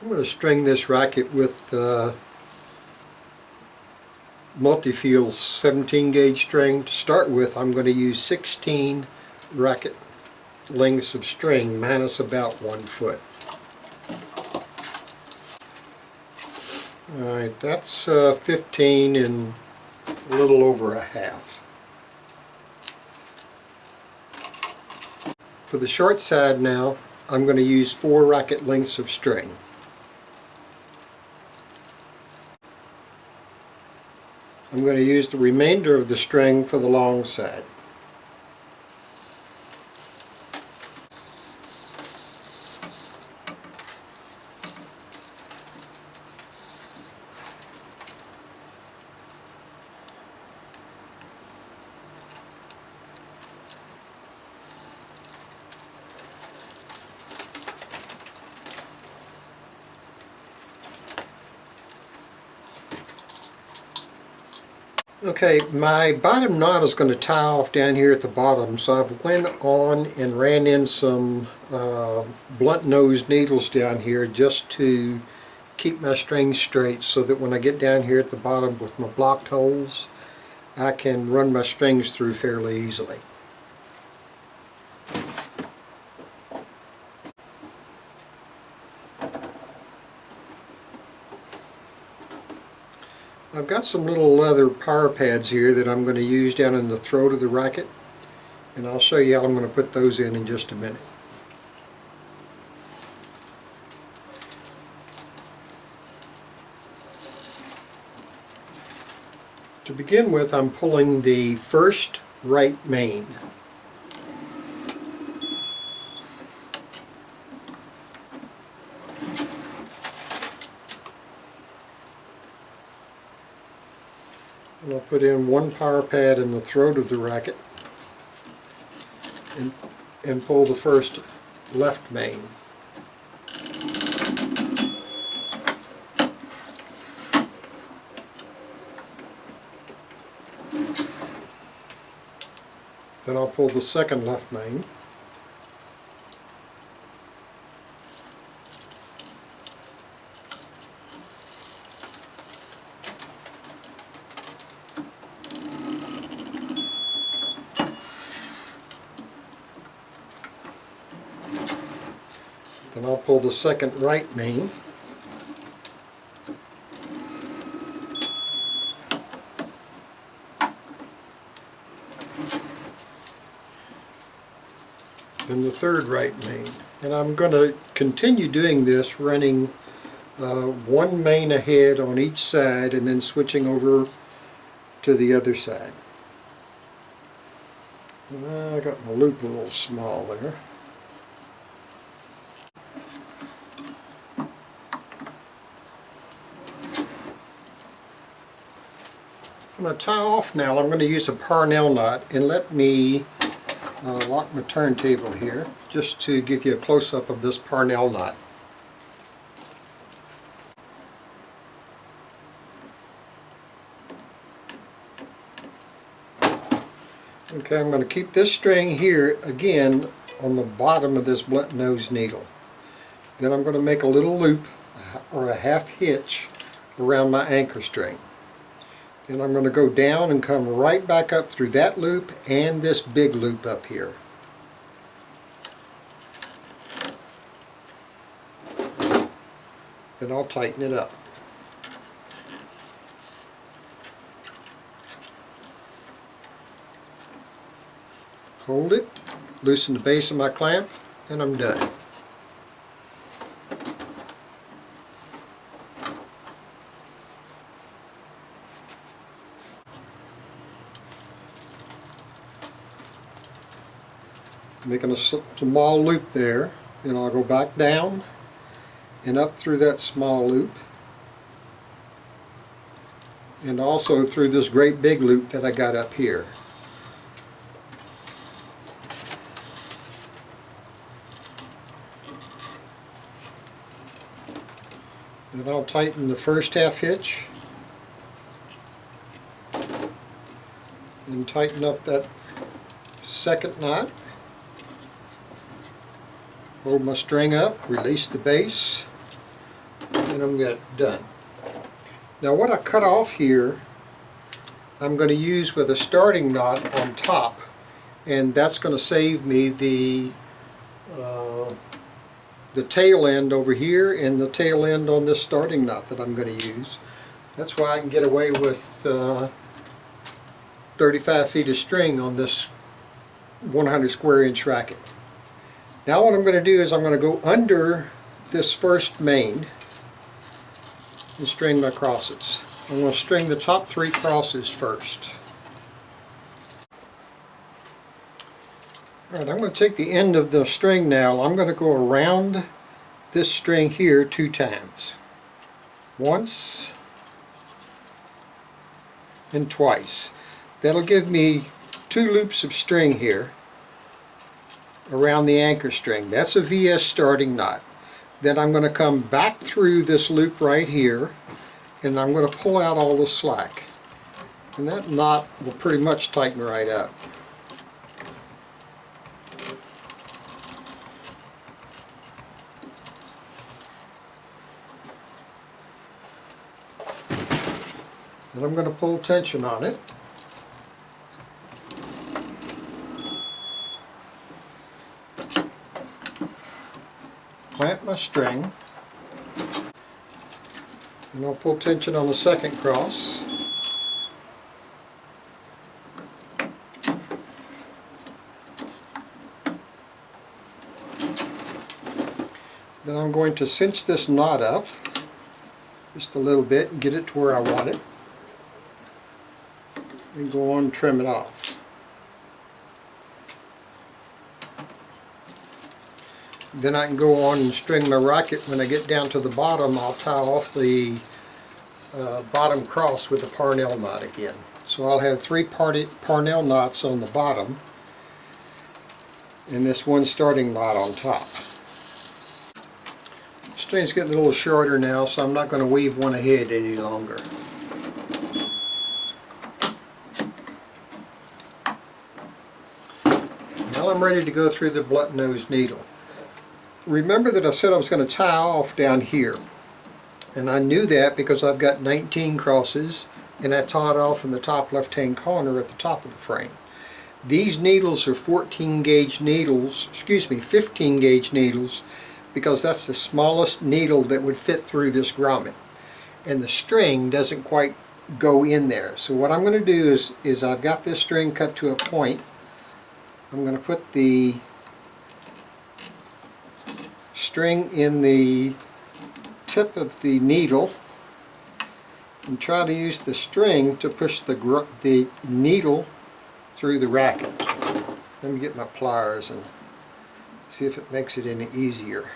I'm going to string this racket with multi-field 17 gauge string. To start with, I'm going to use 16 racket lengths of string minus about 1 foot. Alright, that's 15 and a little over a half. For the short side now, I'm going to use 4 racket lengths of string. I'm going to use the remainder of the string for the long side. Okay, my bottom knot is going to tie off down here at the bottom, so I've went on and ran in some blunt nose needles down here just to keep my string straight, so that when I get down here at the bottom with my blocked holes, I can run my strings through fairly easily. I've got some little leather power pads here that I'm going to use down in the throat of the racket, and I'll show you how I'm going to put those in just a minute. To begin with, I'm pulling the first right main. And I'll put in 1 power pad in the throat of the racket and pull the first left main. Then I'll pull the second left main. Then I'll pull the second right main. Then the third right main. And I'm going to continue doing this, running 1 main ahead on each side and then switching over to the other side. I got my loop a little small there. I'm going to tie off now. I'm going to use a Parnell knot, and let me lock my turntable here just to give you a close-up of this Parnell knot. Okay, I'm going to keep this string here again on the bottom of this blunt nose needle. Then I'm going to make a little loop or a half hitch around my anchor string. Then I'm going to go down and come right back up through that loop and this big loop up here. Then I'll tighten it up. Hold it, loosen the base of my clamp, and I'm done. Making a small loop there, then I'll go back down and up through that small loop, and also through this great big loop that I got up here. Then I'll tighten the first half hitch and tighten up that second knot. Hold my string up, release the base, and I'm done. Now what I cut off here, I'm going to use with a starting knot on top, and that's going to save me the tail end over here and the tail end on this starting knot that I'm going to use. That's why I can get away with 35 feet of string on this 100 square inch racket. Now what I'm going to do is I'm going to go under this first main and string my crosses. I'm going to string the top 3 crosses first. Alright, I'm going to take the end of the string now. I'm going to go around this string here 2 times. Once and twice. That'll give me 2 loops of string here around the anchor string. That's a VS starting knot. Then I'm going to come back through this loop right here, and I'm going to pull out all the slack. And that knot will pretty much tighten right up. And I'm going to pull tension on it. Clamp my string. And I'll pull tension on the second cross. Then I'm going to cinch this knot up just a little bit and get it to where I want it. And go on and trim it off. Then I can go on and string my racket. When I get down to the bottom, I'll tie off the bottom cross with a Parnell knot again. So I'll have 3 Parnell knots on the bottom and this 1 starting knot on top. The string's getting a little shorter now, so I'm not going to weave one ahead any longer. Now I'm ready to go through the blunt nose needle. Remember that I said I was going to tie off down here, and I knew that because I've got 19 crosses and I tied off in the top left hand corner at the top of the frame. These needles are 15 gauge needles because that's the smallest needle that would fit through this grommet, and the string doesn't quite go in there. So what I'm going to do is I've got this string cut to a point. I'm going to put the string in the tip of the needle and try to use the string to push the needle through the racket. Let me get my pliers and see if it makes it any easier.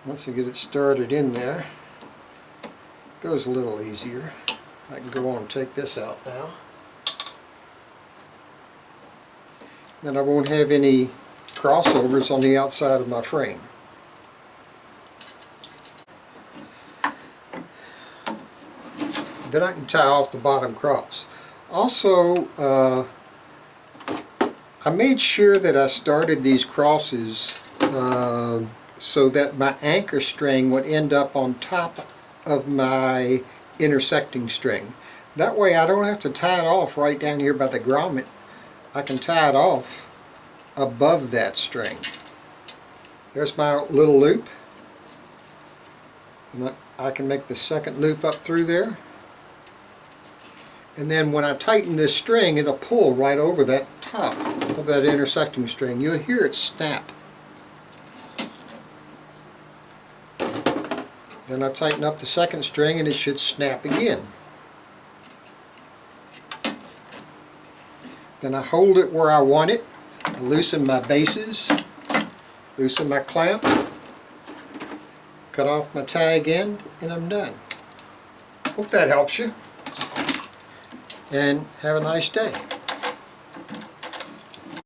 Once I get it started in there, it goes a little easier. I can go on and take this out now. Then I won't have any crossovers on the outside of my frame. Then I can tie off the bottom cross. Also, I made sure that I started these crosses so that my anchor string would end up on top of my intersecting string. That way I don't have to tie it off right down here by the grommet. I can tie it off above that string. There's my little loop, and I can make the second loop up through there, and then when I tighten this string, it'll pull right over that top of that intersecting string. You'll hear it snap. Then I tighten up the second string and it should snap again. Then I hold it where I want it, I loosen my bases, loosen my clamp, cut off my tag end, and I'm done. Hope that helps you, and have a nice day.